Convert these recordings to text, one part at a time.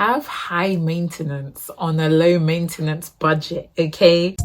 have high maintenance on a low maintenance budget, okay?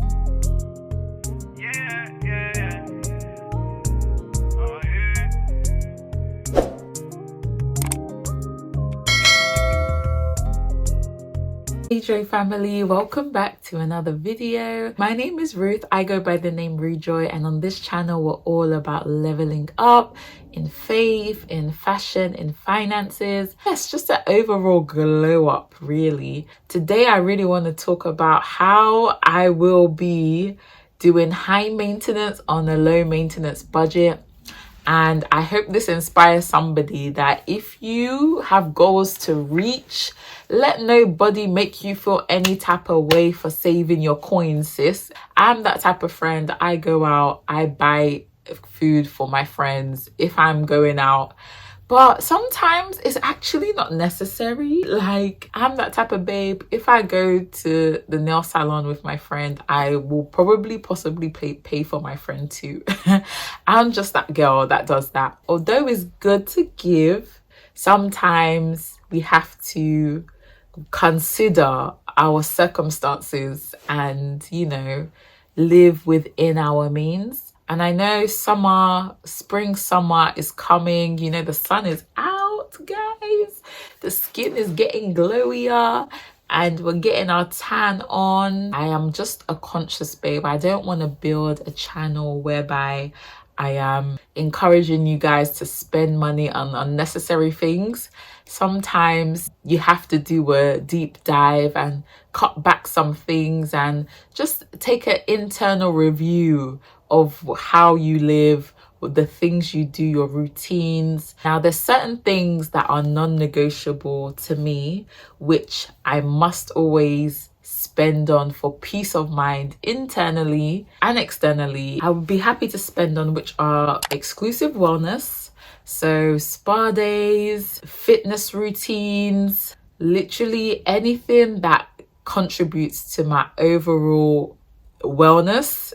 Rujoy family, welcome back to another video. My name is Ruth. I go by the name Rujoy, and on this channel we're all about leveling up in faith, in fashion, in finances. Yes, just an overall glow up really. Today I really want to talk about how I will be doing high maintenance on a low maintenance budget. And I hope this inspires somebody that if you have goals to reach, let nobody make you feel any type of way for saving your coins, sis. I'm that type of friend. I go out, I buy food for my friends if I'm going out. But sometimes it's actually not necessary. Like, I'm that type of babe. If I go to the nail salon with my friend, I will possibly pay for my friend too. I'm just that girl that does that. Although it's good to give, sometimes we have to consider our circumstances and, live within our means. And I know spring summer is coming, the sun is out, guys. The skin is getting glowier and we're getting our tan on. I am just a conscious babe. I don't want to build a channel whereby I am encouraging you guys to spend money on unnecessary things. Sometimes you have to do a deep dive and cut back some things and just take an internal review of how you live, the things you do, your routines. Now, there's certain things that are non-negotiable to me, which I must always spend on for peace of mind internally and externally. I would be happy to spend on which are exclusive wellness, so spa days, fitness routines, literally anything that contributes to my overall wellness.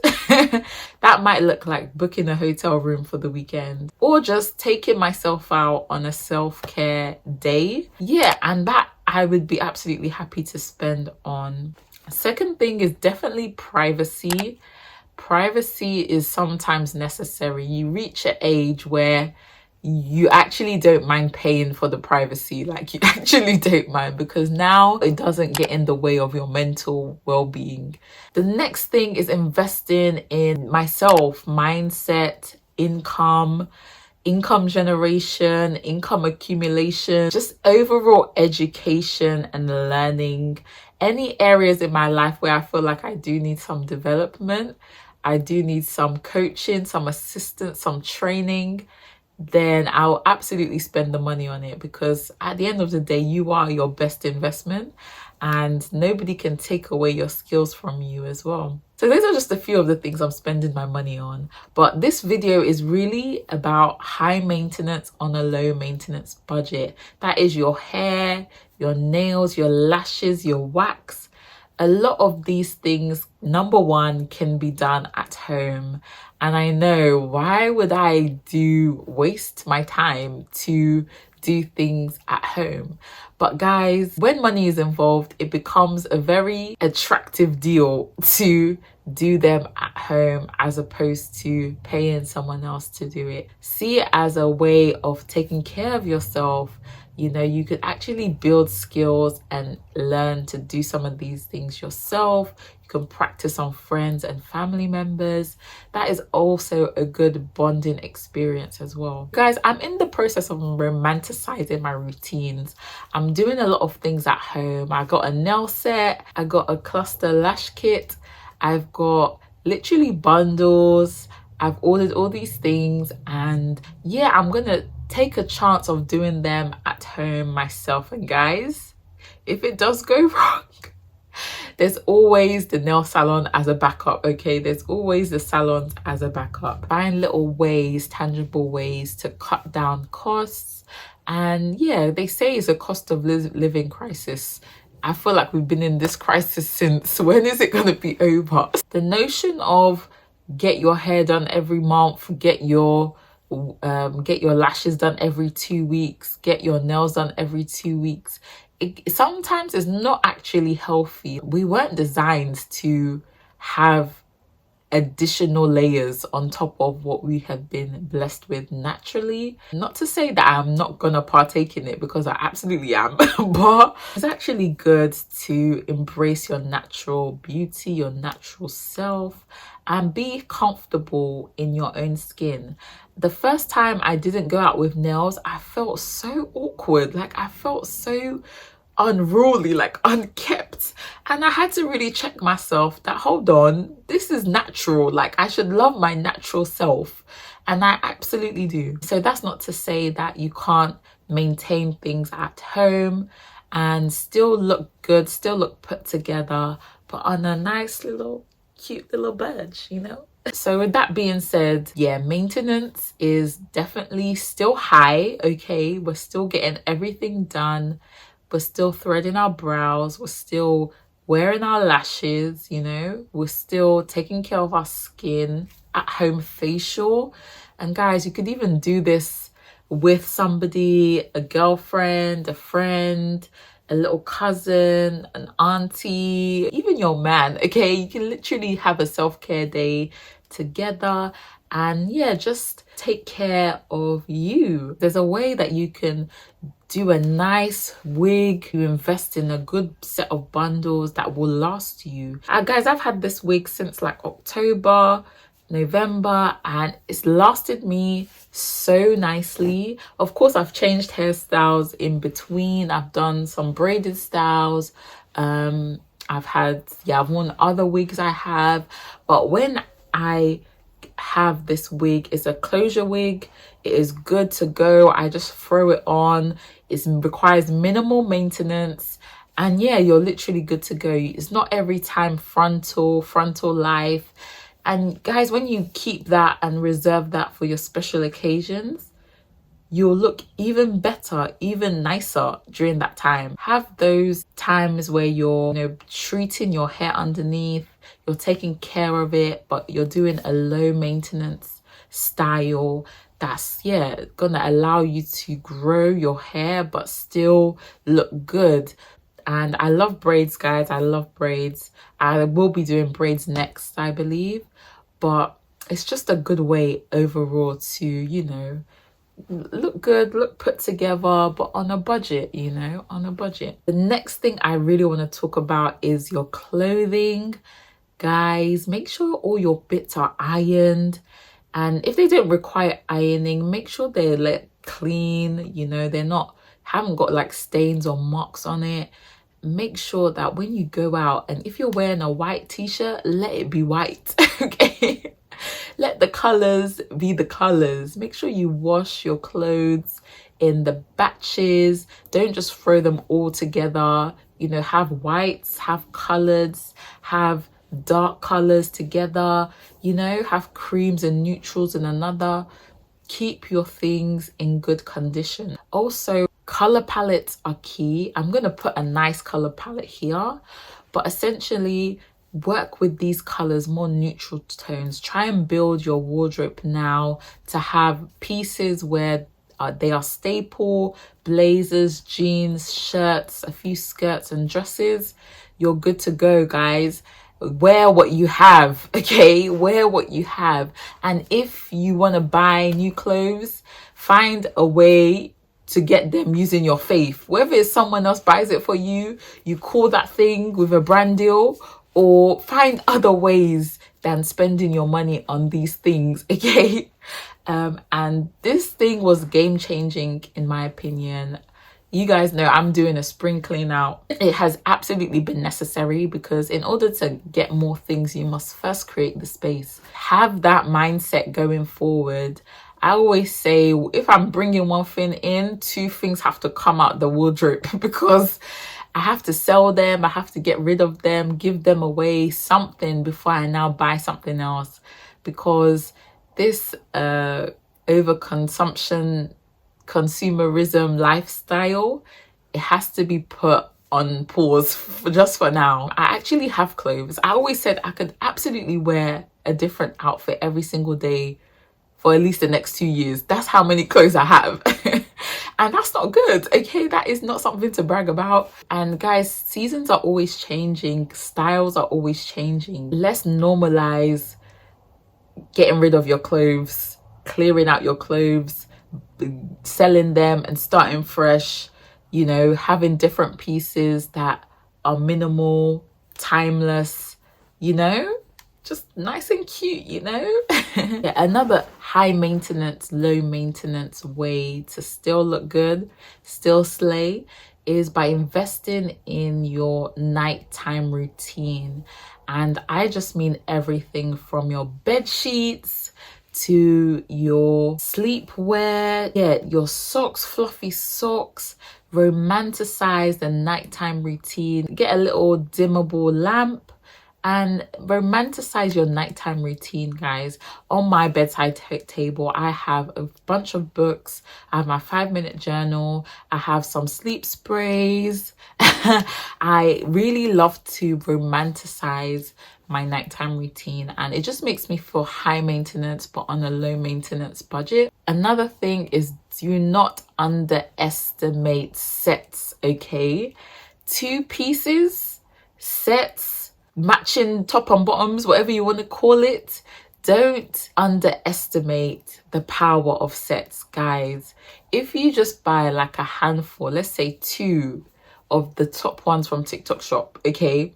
That might look like booking a hotel room for the weekend or just taking myself out on a self-care day. Yeah, and that I would be absolutely happy to spend on. Second thing is definitely privacy. Privacy is sometimes necessary. You reach an age where you actually don't mind paying for the privacy. Like, you actually don't mind, because now it doesn't get in the way of your mental well-being. The next thing is investing in myself, mindset, income generation, income accumulation, just overall education and learning. Any areas in my life where I feel like I do need some development, I do need some coaching, some assistance, some training, then I'll absolutely spend the money on it, because at the end of the day, you are your best investment and nobody can take away your skills from you as well. So those are just a few of the things I'm spending my money on. But this video is really about high maintenance on a low maintenance budget. That is your hair, your nails, your lashes, your wax. A lot of these things, number one, can be done at home. And I know, why would I waste my time to do things at home? But guys, when money is involved, it becomes a very attractive deal to do them at home as opposed to paying someone else to do it. See it as a way of taking care of yourself. You could actually build skills and learn to do some of these things yourself. You can practice on friends and family members. That is also a good bonding experience as well. Guys, I'm in the process of romanticizing my routines. I'm doing a lot of things at home. I got a nail set. I got a cluster lash kit. I've got literally bundles. I've ordered all these things, and yeah, I'm gonna take a chance of doing them at home myself. And guys, if it does go wrong, there's always the nail salon as a backup, okay? There's always the salons as a backup. Find little ways, tangible ways to cut down costs. And yeah, they say it's a cost of living crisis. I feel like we've been in this crisis since, when is it going to be over? The notion of get your hair done every month, get your lashes done every 2 weeks, get your nails done every 2 weeks, sometimes it's not actually healthy. We weren't designed to have additional layers on top of what we have been blessed with naturally. Not to say that I'm not gonna partake in it, because I absolutely am, but it's actually good to embrace your natural beauty, your natural self, and be comfortable in your own skin. The first time I didn't go out with nails, I felt so awkward. Like, I felt so unruly, like unkept, and I had to really check myself that, hold on, this is natural. Like, I should love my natural self, and I absolutely do. So that's not to say that you can't maintain things at home and still look good, still look put together, but on a nice little cute little budge, you know. So with that being said, yeah, maintenance is definitely still high. Okay, we're still getting everything done. We're still threading our brows. We're still wearing our lashes, you know. We're still taking care of our skin, at home facial. And guys, you could even do this with somebody, a girlfriend, a friend, a little cousin, an auntie, even your man. Okay, you can literally have a self-care day together, and yeah, just take care of you. There's a way that you can do a nice wig. You invest in a good set of bundles that will last you. Guys, I've had this wig since like October, November, and it's lasted me so nicely. Of course, I've changed hairstyles in between. I've done some braided styles. I've worn other wigs I have, but when I have this wig, it's a closure wig. It is good to go. I just throw it on. It requires minimal maintenance, and yeah, you're literally good to go. It's not every time frontal life. And guys, when you keep that and reserve that for your special occasions, you'll look even better, even nicer during that time. Have those times where you're, you know, treating your hair underneath, you're taking care of it, but you're doing a low maintenance style that's, yeah, gonna allow you to grow your hair but still look good. And I love braids, guys. I love braids. I will be doing braids next, I believe, but it's just a good way overall to, you know, look good, look put together, but on a budget, you know, on a budget. The next thing I really want to talk about is your clothing. Guys, make sure all your bits are ironed, and if they don't require ironing, make sure they're like clean, you know, haven't got like stains or marks on it. Make sure that when you go out, and if you're wearing a white t-shirt, let it be white. Okay, let the colors be the colors. Make sure you wash your clothes in the batches. Don't just throw them all together. You know, have whites, have colors, have dark colors together, you know, have creams and neutrals in another. Keep your things in good condition. Also, color palettes are key. I'm going to put a nice color palette here, but essentially work with these colors, more neutral tones. Try and build your wardrobe now to have pieces where they are staple: blazers, jeans, shirts, a few skirts and dresses. You're good to go, guys. Wear what you have, okay? Wear what you have. And if you want to buy new clothes, find a way to get them using your faith. Whether it's someone else buys it for you, you call that thing with a brand deal, or find other ways than spending your money on these things, okay? And this thing was game-changing in my opinion. You guys know I'm doing a spring clean out. It has absolutely been necessary, because in order to get more things, you must first create the space. Have that mindset going forward. I always say, if I'm bringing one thing in, two things have to come out the wardrobe, because I have to sell them, I have to get rid of them, give them away, something, before I now buy something else. Because this overconsumption, consumerism lifestyle, it has to be put on pause just for now. I actually have clothes. I always said I could absolutely wear a different outfit every single day for at least the next 2 years. That's how many clothes I have. And that's not good, okay? That is not something to brag about. And guys, seasons are always changing, styles are always changing. Let's normalize getting rid of your clothes, clearing out your clothes, selling them and starting fresh, you know, having different pieces that are minimal, timeless, you know, just nice and cute, you know. Yeah, another high maintenance, low maintenance way to still look good, still slay, is by investing in your nighttime routine. And I just mean everything from your bed sheets to your sleepwear, yeah, your socks, fluffy socks. Romanticize the nighttime routine. Get a little dimmable lamp and romanticize your nighttime routine, guys. On my bedside table, I have a bunch of books. I have my 5-minute journal. I have some sleep sprays. I really love to romanticize my nighttime routine, and it just makes me feel high maintenance but on a low maintenance budget. Another thing is, do not underestimate sets, okay? 2 pieces, sets, matching top and bottoms, whatever you want to call it. Don't underestimate the power of sets, guys. If you just buy like a handful, let's say 2 of the top ones from TikTok shop, okay,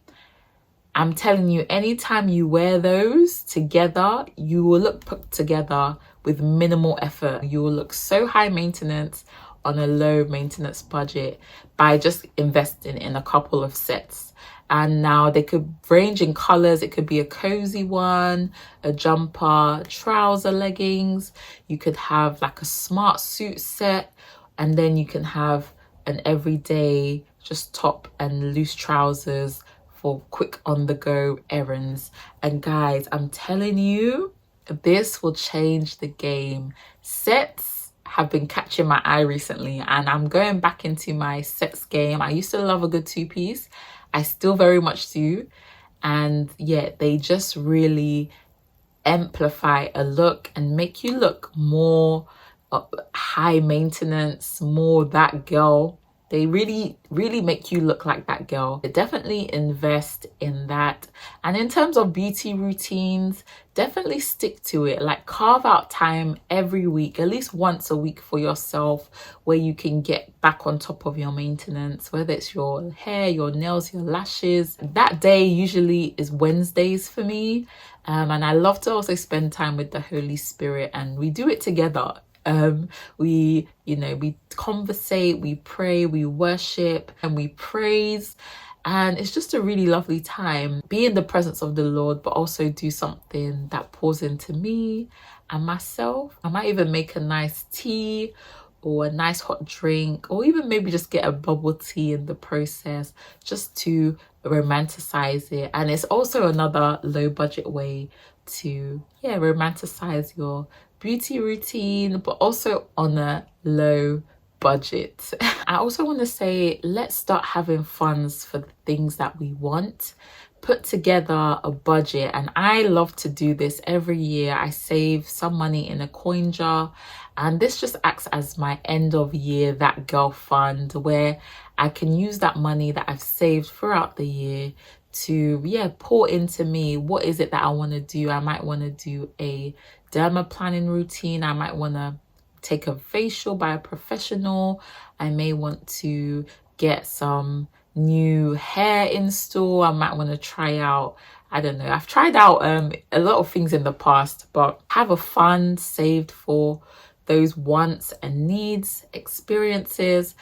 I'm telling you, anytime you wear those together, you will look put together with minimal effort. You will look so high maintenance on a low maintenance budget by just investing in a couple of sets. And now they could range in colors. It could be a cozy one, a jumper, trouser, leggings. You could have like a smart suit set, and then you can have an everyday just top and loose trousers for quick on the go errands. And guys, I'm telling you, this will change the game. Sets have been catching my eye recently, and I'm going back into my sets game. I used to love a good 2-piece. I still very much do. And yeah, they just really amplify a look and make you look more high maintenance, more that girl. They really make you look like that girl. Definitely invest in that. And in terms of beauty routines, definitely stick to it. Like, carve out time every week, at least once a week, for yourself, where you can get back on top of your maintenance, whether it's your hair, your nails, your lashes. That day usually is Wednesdays for me. And I love to also spend time with the Holy Spirit, and we do it together. We conversate, we pray, we worship, and we praise. And it's just a really lovely time. Be in the presence of the Lord, but also do something that pours into me and myself. I might even make a nice tea or a nice hot drink, or even maybe just get a bubble tea in the process, just to romanticize it. And it's also another low budget way to romanticize your beauty routine, but also on a low budget. I also want to say, let's start having funds for the things that we want. Put together a budget, and I love to do this every year. I save some money in a coin jar, and this just acts as my end of year that girl fund, where I can use that money that I've saved throughout the year to pour into me. What is it that I want to do? I might want to do a derma planning routine. I might want to take a facial by a professional. I may want to get some new hair in store. I might want to try out, I don't know, I've tried out a lot of things in the past, but have a fund saved for those wants and needs, experiences.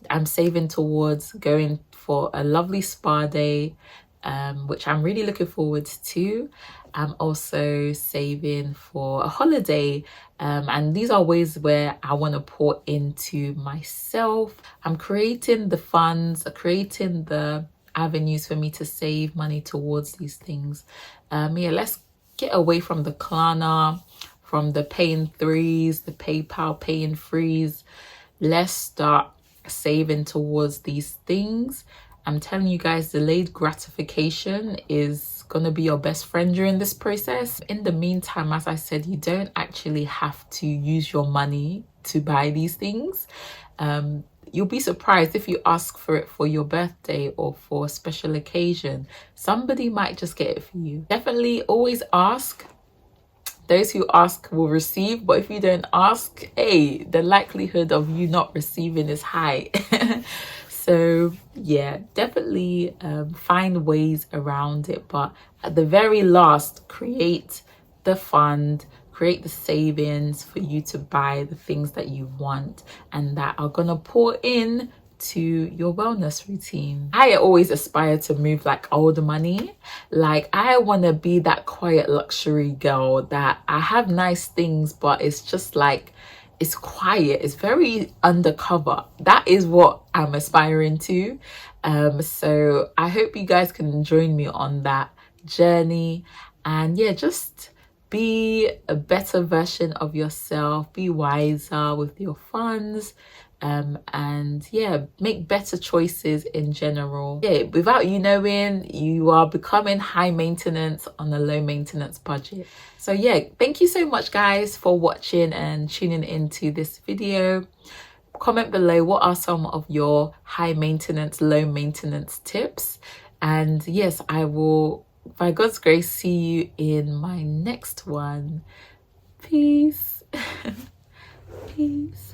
I'm saving towards going for a lovely spa day, which I'm really looking forward to. I'm also saving for a holiday, and these are ways where I want to pour into myself. I'm creating the funds, creating the avenues for me to save money towards these things. Let's get away from the Klarna, from the pay in threes, the PayPal pay in threes. Let's start saving towards these things. I'm telling you guys, delayed gratification is gonna be your best friend during this process. In the meantime, as I said, you don't actually have to use your money to buy these things. You'll be surprised if you ask for it for your birthday or for a special occasion. Somebody might just get it for you. Definitely always ask. Those who ask will receive, but if you don't ask, hey, the likelihood of you not receiving is high. So yeah, definitely find ways around it, but at the very last, create the fund, create the savings for you to buy the things that you want and that are gonna pour in to your wellness routine. I always aspire to move like old money. Like, I want to be that quiet luxury girl that I have nice things, but it's just like, it's quiet, it's very undercover. That is what I'm aspiring to. So I hope you guys can join me on that journey, and yeah, just be a better version of yourself, be wiser with your funds, and yeah, make better choices in general. Yeah, without you knowing, you are becoming high maintenance on a low maintenance budget. So yeah, thank you so much guys for watching and tuning into this video. Comment below what are some of your high maintenance, low maintenance tips, and yes, I will, by God's grace, see you in my next one. Peace. Peace.